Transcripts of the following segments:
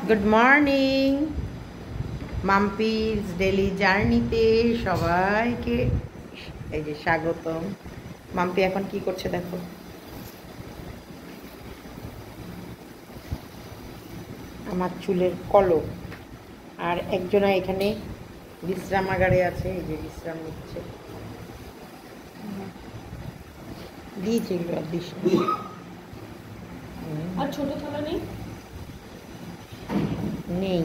Good morning মাম্পিজ daily জার্নিতে সবাইকে এই যে স্বাগতম। মাম্পি এখন কি করছে দেখো, আমার চুলের কলম। আর একজনা এখানে বিশ্রামাগারে আছে, এই যে বিশ্রাম নিচ্ছে। দিয়েছে এগুলো আর দিস আর ছোট থালা নেই নেই।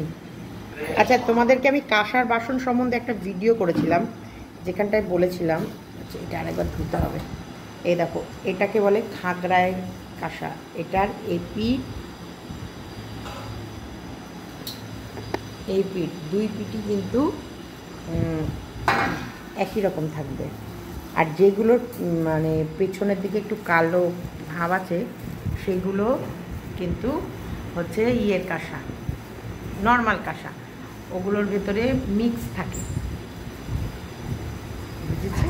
আচ্ছা, তোমাদেরকে আমি কাঁসার বাসন সম্বন্ধে একটা ভিডিও করেছিলাম, যেখানটায় বলেছিলাম এটা আরেকবার ধুতে হবে। এই দেখো, এটাকে বলে খাগড়ায় কাঁসা। এটার এই পিঠ দুই পিঠই কিন্তু একই রকম থাকবে। আর যেগুলোর মানে পেছনের দিকে একটু কালো ভাব আছে, সেগুলো কিন্তু হচ্ছে ইয়ের কাঁসা, নর্মাল কাঁসা। ওগুলোর ভেতরে মিক্স থাকে, বুঝেছে?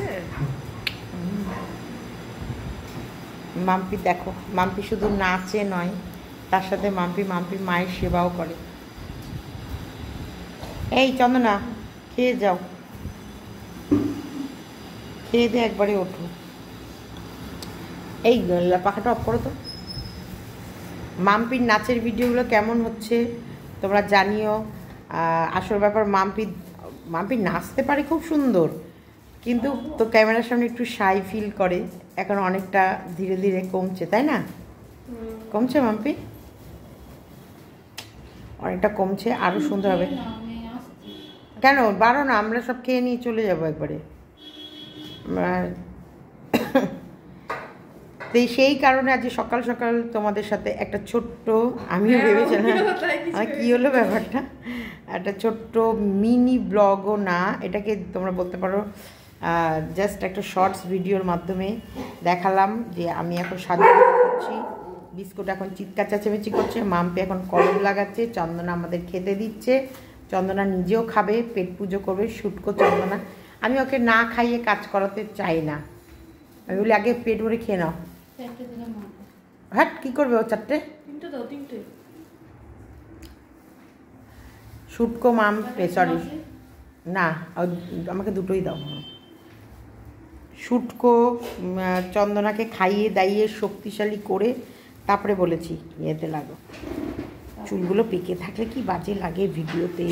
মাম্পি দেখো, মাম্পি শুধু নাচে নয়, তার সাথে মাম্পি মায়ের সেবাও করে। এই চন্দনা, খেয়ে যাও, খেয়ে দিয়ে একবারে ওঠো। এই পাখাটা অফ করো তো। মাম্পির নাচের ভিডিওগুলো কেমন হচ্ছে তোমরা জানিও। আসল ব্যাপার, মাম্পি নাচতে পারে খুব সুন্দর, কিন্তু তো ক্যামেরার সামনে একটু শাই ফিল করে। এখন অনেকটা ধীরে ধীরে কমছে, তাই না? কমছে মাম্পি, অনেকটা কমছে, আরও সুন্দর হবে। কেন বারো না, আমরা সব খেয়ে নিয়ে চলে যাবো একবারে। তো সেই কারণে আজ সকাল সকাল তোমাদের সাথে একটা ছোট্ট, আমিও ভেবেছিলাম কী হলো ব্যাপারটা, একটা ছোট্ট মিনি ব্লগও না, এটাকে তোমরা বলতে পারো জাস্ট একটা শর্টস ভিডিওর মাধ্যমে দেখালাম যে আমি এখন সাজুগুজু করছি। বিস্কুট এখন চিৎকার চেঁচামেচি করছে, মাম্পি এখন কলম লাগাচ্ছে, চন্দনা আমাদের খেতে দিচ্ছে, চন্দনা নিজেও খাবে, পেট পুজো করবে, শুটকো চন্দনা। আমি ওকে না খাইয়ে কাজ করাতে চাই না, আমি বলি আগে পেট ভরে খেয়ে নাও। হ্যাঁ, কি করবে ও? চারটে শুটকো সরি না, আমাকে দুটোই দাও। শুটকো চন্দনাকে খাইয়ে দাইয়ে শক্তিশালী করে তারপরে বলেছি ইয়েতে লাগো। চুলগুলো পেকে থাকলে কি বাজে লাগে ভিডিওতে।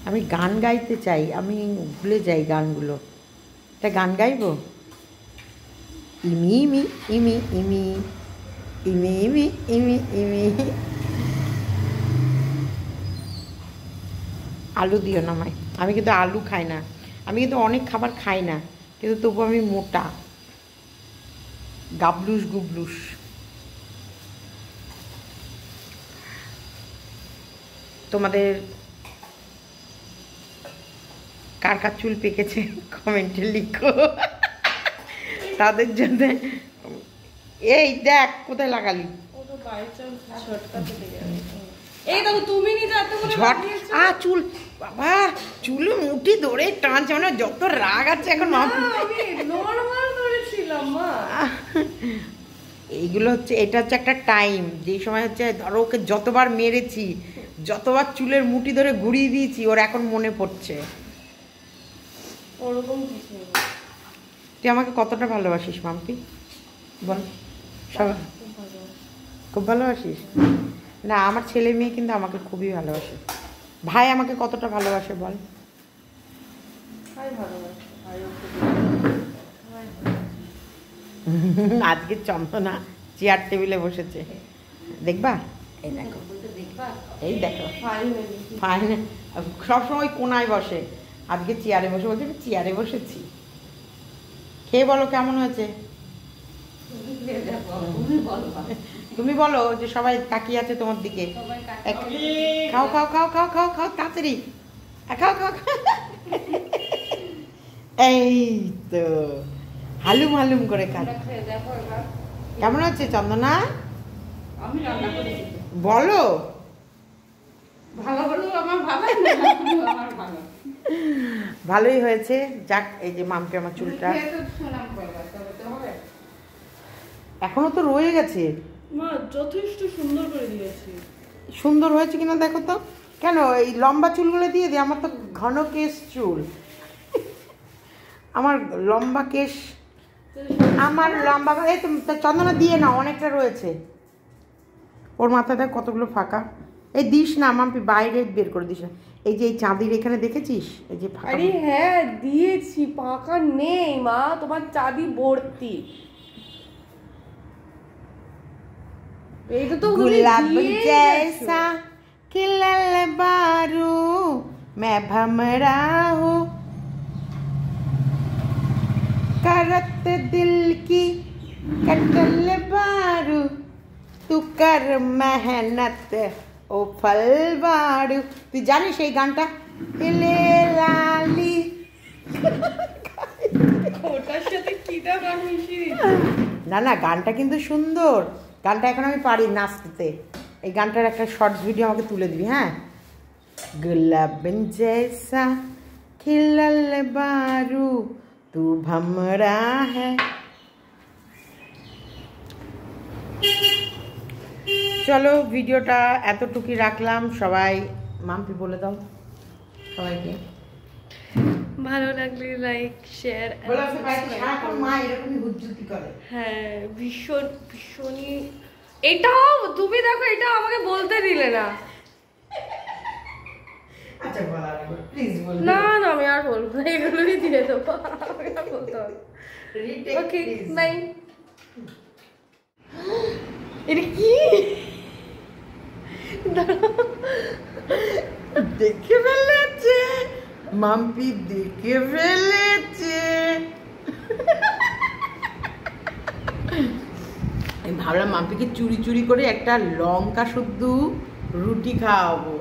আমি গান গাইতে চাই, আমি ভুলে যাই গানগুলো। একটা গান গাইবো, ইমি ইমি ইমি ইমি ইমি ইমি ইমি ইমি। আলু দিও না আমায়, আমি কিন্তু আলু খাই না, আমি কিন্তু অনেক খাবার খাই না, কিন্তু তবু আমি মোটা, গাবলুস গুবলুস। তোমাদের কার কার চুল পেকেছে কমেন্টে লিখো, তাদের জন্য। এই দেখ কোথায় লাগালি, চুল বাবা, চুল মুঠি ধরে টানছে, মানে যত রাগ আছে এখন। এইগুলো হচ্ছে, এটা হচ্ছে একটা টাইম, যেই সময় হচ্ছে ধরো ওকে যতবার মেরেছি, যতবার চুলের মুঠি ধরে ঘুরিয়ে দিয়েছি, ওর এখন মনে পড়ছে। তুই আমাকে কতটা ভালোবাসিস মাম্পি বল? সবাই খুব ভালোবাসিস না? আমার ছেলে মেয়ে কিন্তু আমাকে খুবই ভালোবাসে। ভাই আমাকে কতটা ভালোবাসে বল? আজকে চন্দনা চেয়ার টেবিলে বসেছে, দেখবা? এই দেখো, এই দেখো, ফাইনাল সবসময় কোনায় বসে, আজকে চেয়ারে বসে বলছে আমি চেয়ারে বসেছি। খেয়ে বলো কেমন হয়েছে। তুমি বলো যে সবাই তাকিয়ে আছে তোমার দিকে। খাও খাও খাও খাও খাও খাও তাড়াতাড়ি খাও খাও। এই তো হালুম হালুম করে খা। কেমন হচ্ছে চন্দনা বলো? ভালোই হয়েছে, যাক। এই যে মাম্পি আমার চুলটা এখনো তো রয়ে গেছে। মা যথেষ্ট সুন্দর করে দিয়েছি। সুন্দর হয়েছে কিনা দেখো তো। কেন এই লম্বা চুলগুলো দিয়ে দিই? আমার তো ঘন কেশ চুল, আমার লম্বা কেশ, আমার লম্বা। এই তো চন্দনা দিয়ে না, অনেকটা রয়েছে ওর মাথাটা, কতগুলো ফাঁকা। এই দিস না মাম্পি, বাইরে বের করে দিস না। এই যে এই চাঁদির এখানে দেখেছিস, এই যে ফাঁকা। আরে হ্যাঁ দিয়েছি, ফাঁকা নেই মা, তোমার চাঁদি ভর্তি। এইটা তো गुलाब जैसा खिलल बारू मैं भमरा हूँ, करत दिल की कटल बारू तू कर मेहनत ও ফল বাড়ু। তুই জানিস এই গানটা? এলে লালি, ওটার সাথে কিটা গান মিশিয়ে? না না, গানটা কিন্তু সুন্দর। গানটা এখন আমি পারি নাচতে। এই গানটার একটা শর্টস ভিডিও আমাকে তুলে দিবি, হ্যাঁ? गुलाब जैसा खिलल बारू तू भमरा है। চলো ভিডিওটা এতটুকুই রাখলাম। সবাই মাম্পি বলে দাও সবাইকে, ভালো লাগলে লাইক শেয়ার। হ্যাঁ ভীষণ ভীষণই। এটাও তুমি দেখো, এটা আমাকে বলতে দিলে না। না না আমি আর বলবো না, এগুলোই দিয়ে দেবো, আমি আর বলতে হবে। Okay bye. এটা কি দেখে ফেলেছে মাম্পি, দেখে ফেলেছে। আমি ভাবলাম মাম্পিকে চুরি চুরি করে একটা লঙ্কা শুদ্ধ রুটি খাওয়াবো,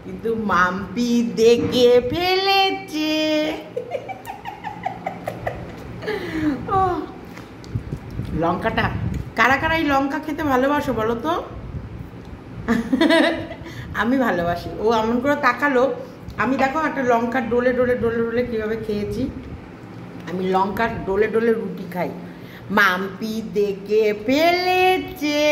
কিন্তু মাম্পি দেখে ফেলেছে। ও লঙ্কাটা, কারা কারা এই লঙ্কা খেতে ভালোবাসো বলো তো? আমি ভালোবাসি। ও এমন করে তাকালো, আমি দেখো একটা লঙ্কার ডোলে ডোলে ডোলে ডোলে কীভাবে খেয়েছি। আমি লঙ্কার ডোলে ডোলে রুটি খাই। মাম্পি দেখে ফেলেছে।